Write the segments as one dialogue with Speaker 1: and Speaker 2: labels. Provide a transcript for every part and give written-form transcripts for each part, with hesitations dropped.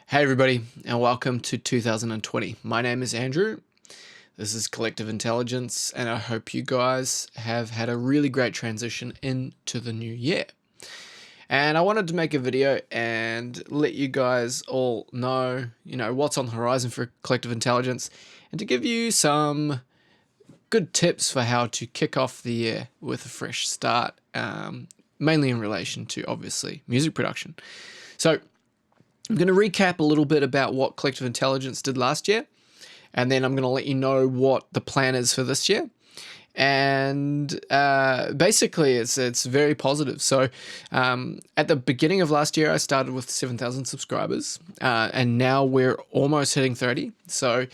Speaker 1: Hey everybody, and welcome to 2020. My name is Andrew. This is Collective Intelligence, and I hope you guys have had a really great transition into the new year. And I wanted to make a video and let you guys all know, what's on the horizon for Collective Intelligence, and to give you some good tips for how to kick off the year with a fresh start, mainly in relation to, obviously, music production. So I'm going to recap a little bit about what Collective Intelligence did last year, and then I'm going to let you know what the plan is for this year. And basically, it's very positive. So at the beginning of last year, I started with 7,000 subscribers, and now we're almost hitting 30. So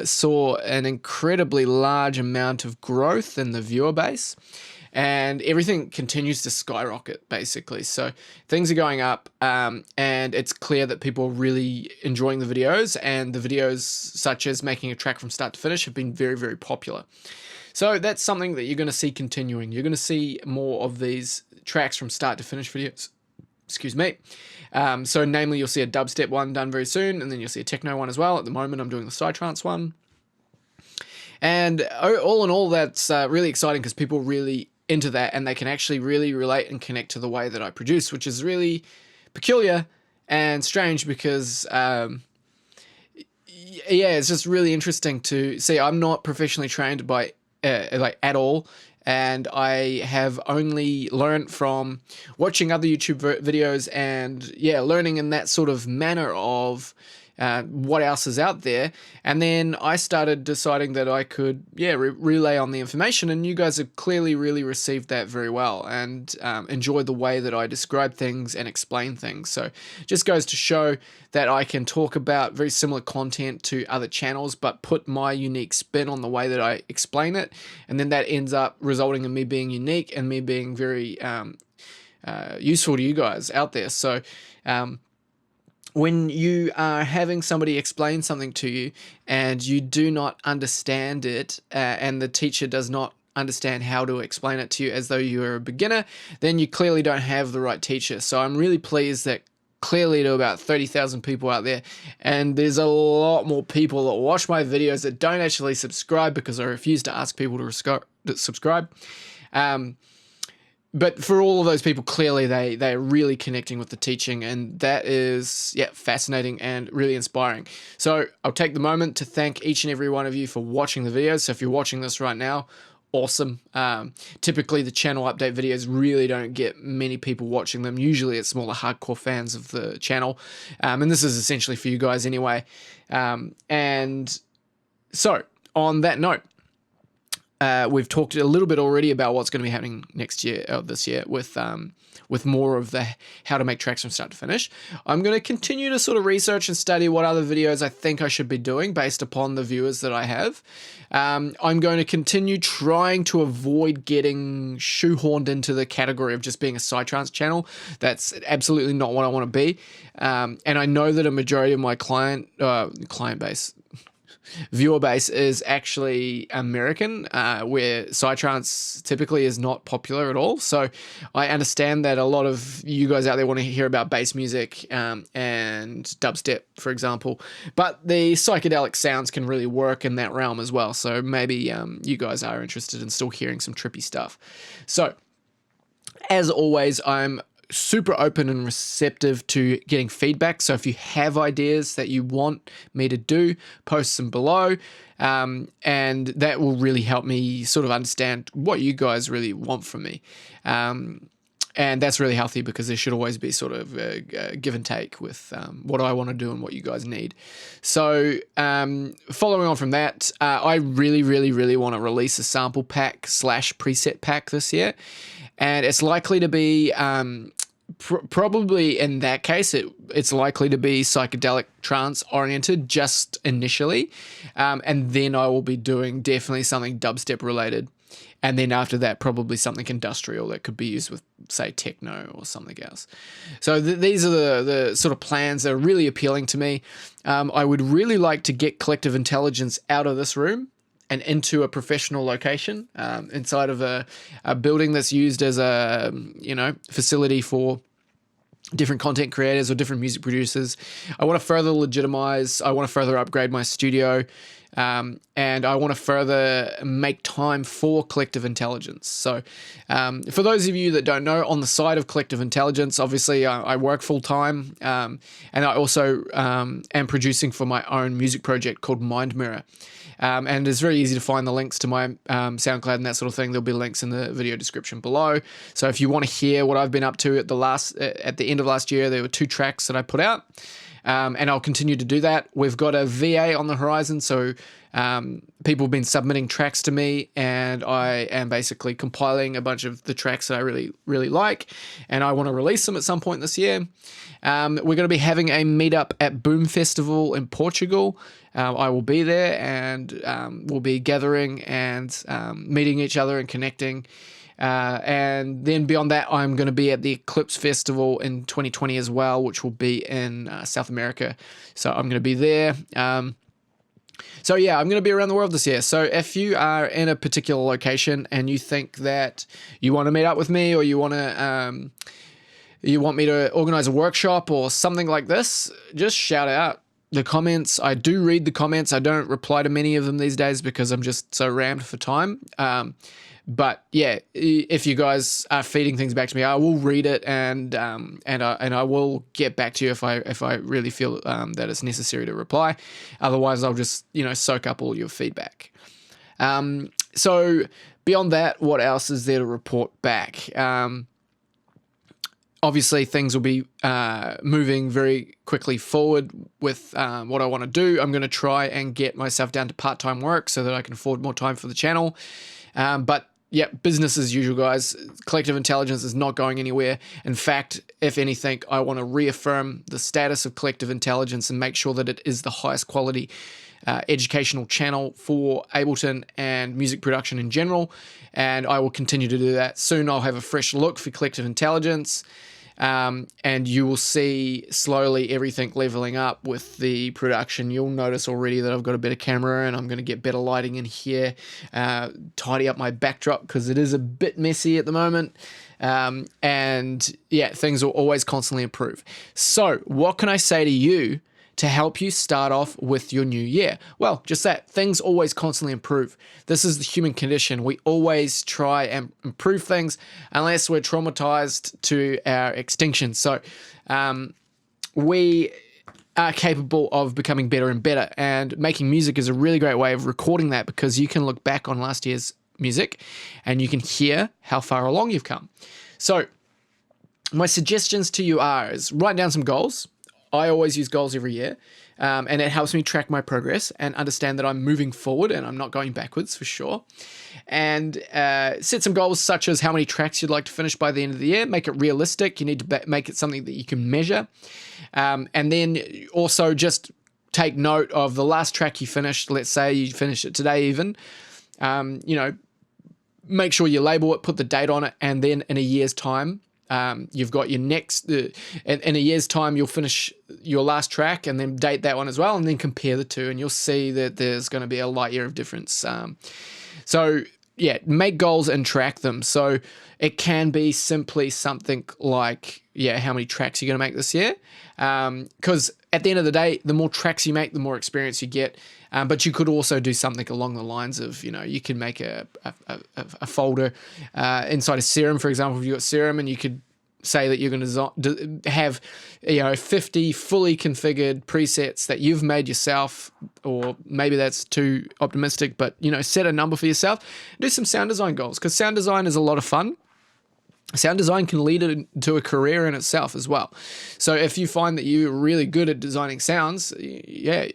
Speaker 1: saw an incredibly large amount of growth in the viewer base. And everything continues to skyrocket, basically. So things are going up, and it's clear that people are really enjoying the videos, and the videos such as making a track from start to finish have been very, very popular. So that's something that you're going to see continuing. You're going to see more of these tracks from start to finish videos. Excuse me. So namely, you'll see a dubstep one done very soon, and then you'll see a techno one as well. At the moment, I'm doing the psytrance one. And all in all, that's really exciting because people really into that, and they can actually really relate and connect to the way that I produce, which is really peculiar and strange because it's just really interesting to see. I'm not professionally trained by at all, and I have only learned from watching other YouTube videos and learning in that sort of manner of what else is out there. And then I started deciding that I could relay on the information, and you guys have clearly really received that very well and enjoyed the way that I describe things and explain things. So it just goes to show that I can talk about very similar content to other channels but put my unique spin on the way that I explain it, and then that ends up resulting in me being unique and me being very useful to you guys out there. So when you are having somebody explain something to you and you do not understand it, and the teacher does not understand how to explain it to you as though you are a beginner, then you clearly don't have the right teacher. So I'm really pleased that clearly to about 30,000 people out there, and there's a lot more people that watch my videos that don't actually subscribe because I refuse to ask people to subscribe. But for all of those people, clearly they're really connecting with the teaching, and that is fascinating and really inspiring. So I'll take the moment to thank each and every one of you for watching the videos. So if you're watching this right now, awesome. Typically the channel update videos really don't get many people watching them. Usually it's more the hardcore fans of the channel, and this is essentially for you guys anyway. And so on that note, we've talked a little bit already about what's going to be happening this year with more of the how to make tracks from start to finish. I'm going to continue to sort of research and study what other videos I think I should be doing based upon the viewers that I have. I'm going to continue trying to avoid getting shoehorned into the category of just being a psytrance channel. That's absolutely not what I want to be. And I know that a majority of my viewer base is actually American, where psytrance typically is not popular at all. So I understand that a lot of you guys out there want to hear about bass music and dubstep, for example, but the psychedelic sounds can really work in that realm as well. So maybe you guys are interested in still hearing some trippy stuff. So as always, I'm super open and receptive to getting feedback. So if you have ideas that you want me to do, post them below, and that will really help me sort of understand what you guys really want from me. And that's really healthy because there should always be sort of a give and take with what I want to do and what you guys need. So following on from that, I really, really, really want to release a sample pack / preset pack this year. And it's likely to be, probably in that case, it's likely to be psychedelic trance oriented just initially. And then I will be doing definitely something dubstep related. And then after that, probably something industrial that could be used with, say, techno or something else. So these are the sort of plans that are really appealing to me. I would really like to get Collective Intelligence out of this room and into a professional location, inside of a building that's used as a facility for different content creators or different music producers. I want to further legitimize, I want to further upgrade my studio, and I want to further make time for Collective Intelligence. So for those of you that don't know, on the side of Collective Intelligence, obviously I work full time, and I also am producing for my own music project called Mind Mirror. And it's very easy to find the links to my SoundCloud and that sort of thing. There'll be links in the video description below. So if you want to hear what I've been up to at the end of last year, there were 2 tracks that I put out, and I'll continue to do that. We've got a VA on the horizon, so people have been submitting tracks to me, and I am basically compiling a bunch of the tracks that I really, really like, and I want to release them at some point this year. We're going to be having a meetup at Boom Festival in Portugal. I will be there, and we'll be gathering and meeting each other and connecting. And then beyond that, I'm going to be at the Eclipse Festival in 2020 as well, which will be in South America. So I'm going to be there. So yeah, I'm going to be around the world this year. So if you are in a particular location and you think that you want to meet up with me, or you want me to organize a workshop or something like this, just shout out. The comments, I do read the comments. I don't reply to many of them these days because I'm just so rammed for time. But yeah, if you guys are feeding things back to me, I will read it, and I will get back to you if I really feel that it's necessary to reply. Otherwise, I'll just soak up all your feedback. So beyond that, what else is there to report back? Obviously, things will be moving very quickly forward with what I want to do. I'm going to try and get myself down to part-time work so that I can afford more time for the channel. But yeah, business as usual, guys. Collective Intelligence is not going anywhere. In fact, if anything, I want to reaffirm the status of Collective Intelligence and make sure that it is the highest quality educational channel for Ableton and music production in general. And I will continue to do that. Soon I'll have a fresh look for Collective Intelligence. And you will see slowly everything leveling up with the production. You'll notice already that I've got a better camera, and I'm going to get better lighting in here, tidy up my backdrop because it is a bit messy at the moment. And yeah, things will always constantly improve. So what can I say to you to help you start off with your new year? Well, just that. Things always constantly improve. This is the human condition. We always try and improve things unless we're traumatized to our extinction. So we are capable of becoming better and better, and making music is a really great way of recording that, because you can look back on last year's music and you can hear how far along you've come. So my suggestions to you is write down some goals. I always use goals every year, and it helps me track my progress and understand that I'm moving forward and I'm not going backwards, for sure. And set some goals such as how many tracks you'd like to finish by the end of the year. Make it realistic. You need to make it something that you can measure. And then also just take note of the last track you finished. Let's say you finished it today even. Make sure you label it, put the date on it, and then in a year's time, you've got your next, in a year's time, you'll finish your last track and then date that one as well, and then compare the two, and you'll see that there's going to be a light year of difference. So yeah, make goals and track them. So it can be simply something like, yeah, how many tracks you're going to make this year. Because at the end of the day, the more tracks you make, the more experience you get. But you could also do something along the lines of, you can make a folder inside of Serum, for example. If you've got Serum, and you could say that you're going to have 50 fully configured presets that you've made yourself, or maybe that's too optimistic, but set a number for yourself. Do some sound design goals, because sound design is a lot of fun. Sound design can lead to a career in itself as well. So if you find that you're really good at designing sounds, yeah,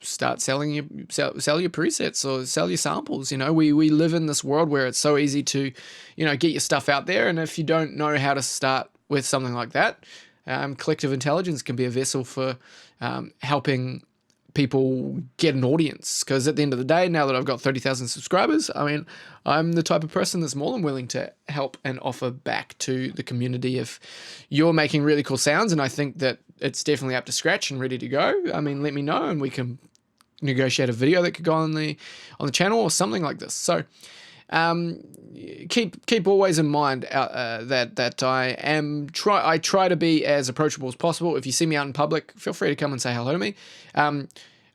Speaker 1: start sell your presets or sell your samples. We live in this world where it's so easy to, get your stuff out there. And if you don't know how to start with something like that, Collective Intelligence can be a vessel for helping people get an audience. Because at the end of the day, now that I've got 30,000 subscribers, I'm the type of person that's more than willing to help and offer back to the community. If you're making really cool sounds and I think that it's definitely up to scratch and ready to go, let me know, and we can negotiate a video that could go on the channel or something like this. So keep always in mind that I try to be as approachable as possible. If you see me out in public, feel free to come and say hello to me.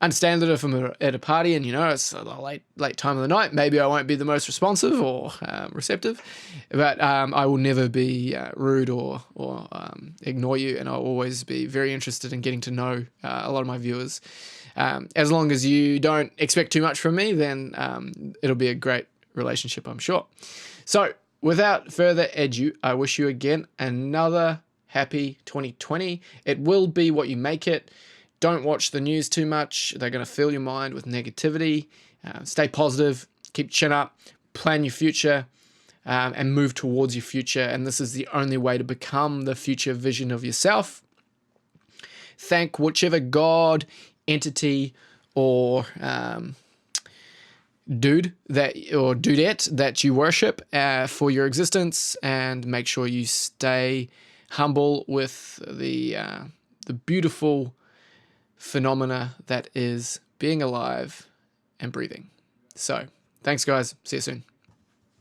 Speaker 1: Understand that if I'm at a party and it's a late time of the night, maybe I won't be the most responsive or receptive, but I will never be rude or ignore you, and I'll always be very interested in getting to know a lot of my viewers. As long as you don't expect too much from me, then it'll be a great relationship, I'm sure. So without further ado, I wish you again another happy 2020. It will be what you make it. Don't watch the news too much. They're going to fill your mind with negativity. Stay positive, keep chin up, plan your future, and move towards your future. And this is the only way to become the future vision of yourself. Thank whichever God, entity, or dudette that you worship for your existence, and make sure you stay humble with the beautiful phenomena that is being alive and breathing. So, thanks guys. See you soon.